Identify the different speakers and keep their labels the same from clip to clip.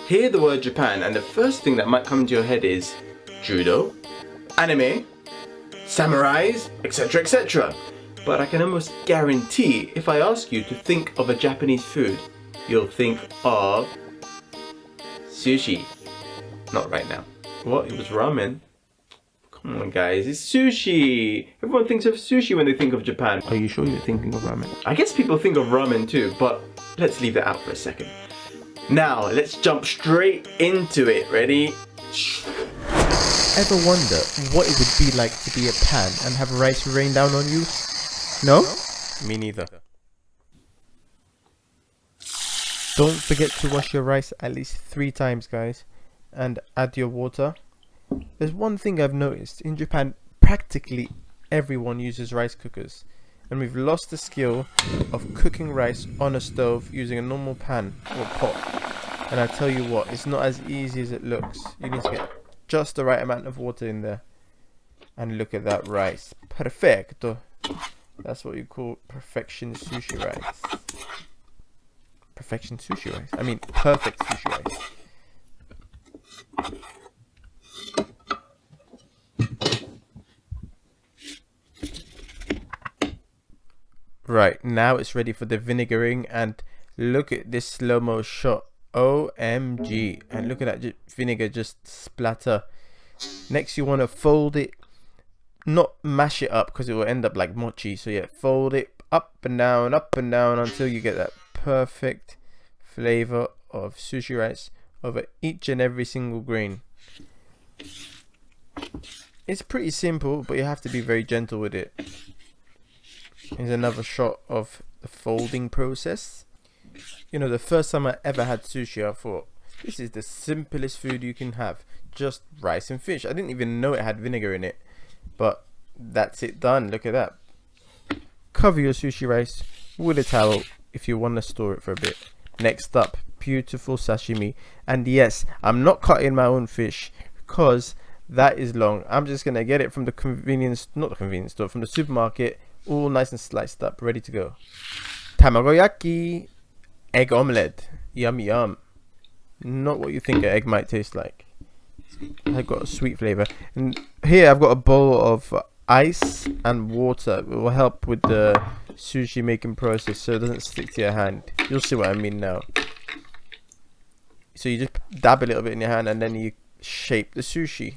Speaker 1: hear the word Japan and the first thing that might come into your head is judo, anime, samurais, etc, etc. But I can almost guarantee if I ask you to think of a Japanese food, you'll think of sushi. Not right now. What? It was ramen? Come on guys, it's sushi! Everyone thinks of sushi when they think of Japan. Are you sure you're thinking of ramen? I guess people think of ramen too, but let's leave that out for a second. Now, let's jump straight into it. Ready?
Speaker 2: Ever wonder what it would be like to be a pan and have rice rain down on you? No?
Speaker 1: Me neither.
Speaker 2: Don't forget to wash your rice at least 3 times, guys, and add your water. There's one thing I've noticed. In Japan, practically everyone uses rice cookers, and we've lost the skill of cooking rice on a stove using a normal pan or pot. And I tell you what, it's not as easy as it looks. You need to get just the right amount of water in there. And look at that rice. Perfecto. That's what you call perfection sushi rice. Perfection sushi rice. I mean, perfect sushi rice. Right, now it's ready for the vinegaring, and look at this slow-mo shot. OMG. And look at that vinegar just splatter. Next you want to fold it, not mash it up because it will end up like mochi. So yeah, fold it up and down until you get that perfect flavor of sushi rice over each and every single grain. It's pretty simple, but you have to be very gentle with it. Here's another shot of the folding process. You know, the first time I ever had sushi, I thought, this is the simplest food you can have. Just rice and fish. I didn't even know it had vinegar in it. But that's it done. Look at that. Cover your sushi rice with a towel if you want to store it for a bit. Next up, beautiful sashimi. And yes, I'm not cutting my own fish because that is long. I'm just going to get it from the not the convenience store, from the supermarket. All nice and sliced up, ready to go. Tamagoyaki, egg omelette, yum yum. Not what you think an egg might taste like. I've got a sweet flavor. And here I've got a bowl of ice and water. It will help with the sushi making process so it doesn't stick to your hand. You'll see what I mean now. So you just dab a little bit in your hand and then you shape the sushi.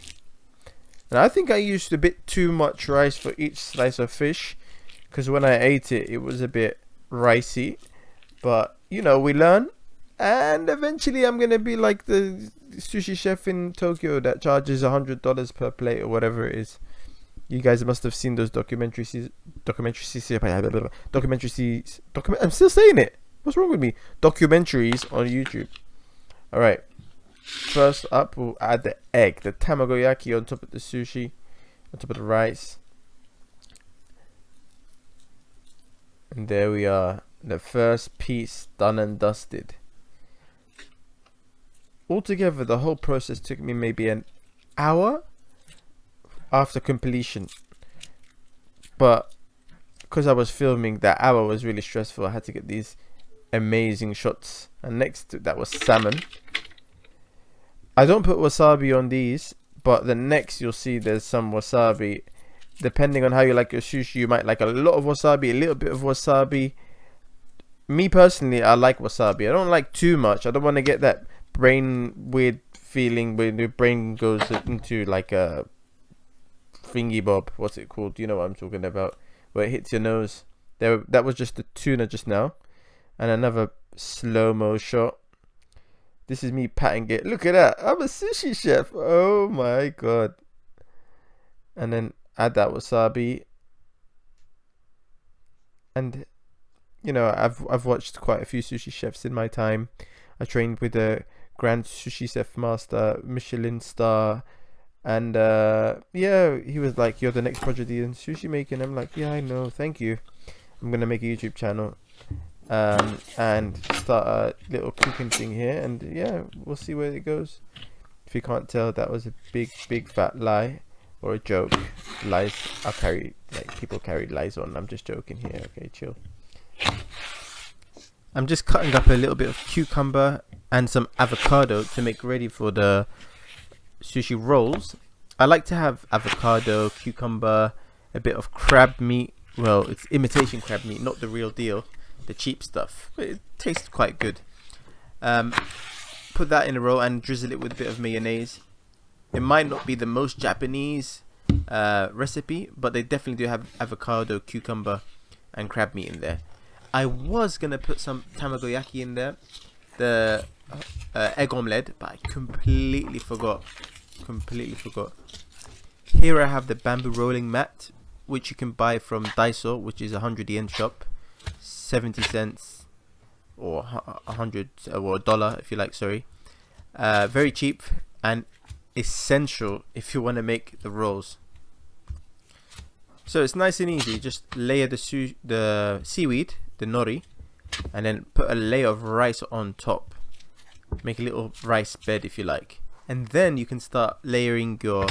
Speaker 2: And I think I used a bit too much rice for each slice of fish, because when I ate it, it was a bit ricey. But, you know, we learn. And eventually I'm going to be like the sushi chef in Tokyo that charges $100 per plate or whatever it is. You guys must have seen those documentaries. I'm still saying it. What's wrong with me? Documentaries on YouTube. Alright. First up, we'll add the egg, the tamagoyaki on top of the sushi, on top of the rice. And there we are, the first piece done and dusted. Altogether, the whole process took me maybe an hour after completion. But because I was filming, that hour was really stressful. I had to get these amazing shots. And next to that was salmon. I don't put wasabi on these, but the next you'll see there's some wasabi. Depending on how you like your sushi, you might like a lot of wasabi, a little bit of wasabi. Me personally, I like wasabi. I don't like too much. I don't want to get that brain weird feeling when your brain goes into like a thingy bob. What's it called? You know what I'm talking about? Where it hits your nose. That was just the tuna just now. And another slow-mo shot. This is me patting it. Look at that. I'm a sushi chef. Oh my god. And then add that wasabi. And you know, I've watched quite a few sushi chefs in my time. I trained with a Grand Sushi Chef Master, Michelin star, and yeah, he was like, "You're the next prodigy in sushi making." I'm like, "Yeah, I know. Thank you. I'm gonna make a YouTube channel." And start a little cooking thing here, and yeah, we'll see where it goes. If you can't tell, that was a big fat lie or a joke. Lies are carried, like people carry lies on. I'm just joking here. Okay, chill. I'm just cutting up a little bit of cucumber and some avocado to make ready for the sushi rolls. I like to have avocado, cucumber, a bit of crab meat. Well, it's imitation crab meat, not the real deal, the cheap stuff, but it tastes quite good. Put that in a roll and drizzle it with a bit of mayonnaise. It might not be the most Japanese recipe, but they definitely do have avocado, cucumber, and crab meat in there. I was gonna put some tamagoyaki in there, the egg omelette, but I completely forgot. Here I have the bamboo rolling mat, which you can buy from Daiso, which is a 100 yen shop, 70 cents or 100 or $1 if you like. Sorry, very cheap and essential if you want to make the rolls. So it's nice and easy. Just layer the seaweed, the nori, and then put a layer of rice on top. Make a little rice bed if you like, and then you can start layering your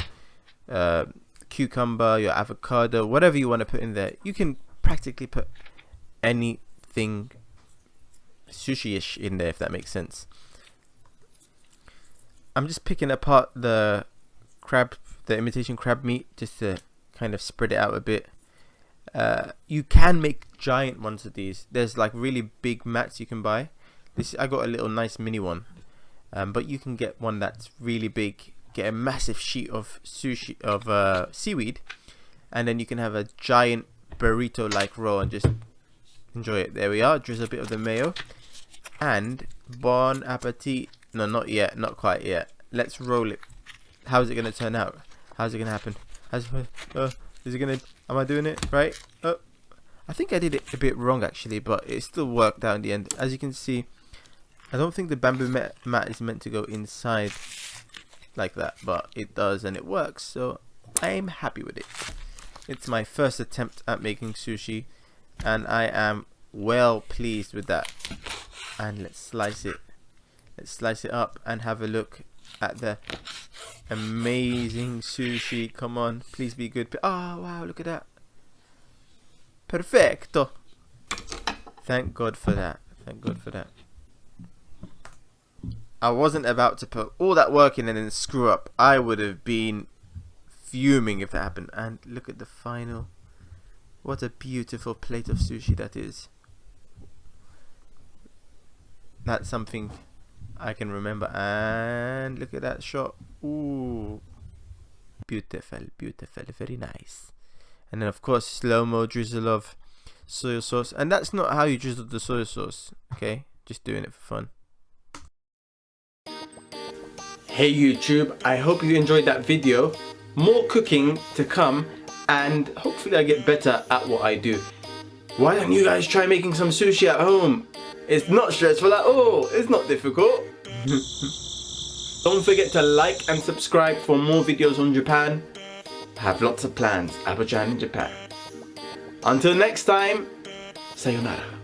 Speaker 2: cucumber, your avocado, whatever you want to put in there. You can practically put anything sushi-ish in there, if that makes sense. I'm just picking apart the imitation crab meat, just to kind of spread it out a bit. You can make giant ones of these. There's like really big mats you can buy. I got a little nice mini one, but you can get one that's really big. Get a massive sheet of seaweed, and then you can have a giant burrito like roll and just enjoy it. There we are. Drizzle a bit of the mayo, and bon appetit. No, not yet, not quite yet. Let's roll it. How's it gonna turn out? How's it gonna happen? Is it gonna? Am I doing it right? I think I did it a bit wrong actually, but it still worked out in the end. As you can see, I don't think the bamboo mat is meant to go inside like that, but it does and it works, so I'm happy with it. It's my first attempt at making sushi, and I am well pleased with that. And let's slice it. Let's slice it up and have a look at the amazing sushi. Come on, please be good. Oh wow, look at that. Perfecto. Thank God for that. Thank God for that. I wasn't about to put all that work in and then screw up. I would have been fuming if that happened. And look at the final. What a beautiful plate of sushi that is. That's something I can remember. And look at that shot. Ooh. Beautiful, beautiful, very nice. And then of course slow-mo drizzle of soy sauce. And that's not how you drizzle the soy sauce, okay? Just doing it for fun.
Speaker 1: Hey YouTube, I hope you enjoyed that video. More cooking to come, and hopefully I get better at what I do. Why don't you guys try making some sushi at home? It's not stressful at all. It's not difficult. Don't forget to like and subscribe for more videos on Japan. I have lots of plans. Abu-chan in Japan. Until next time, sayonara.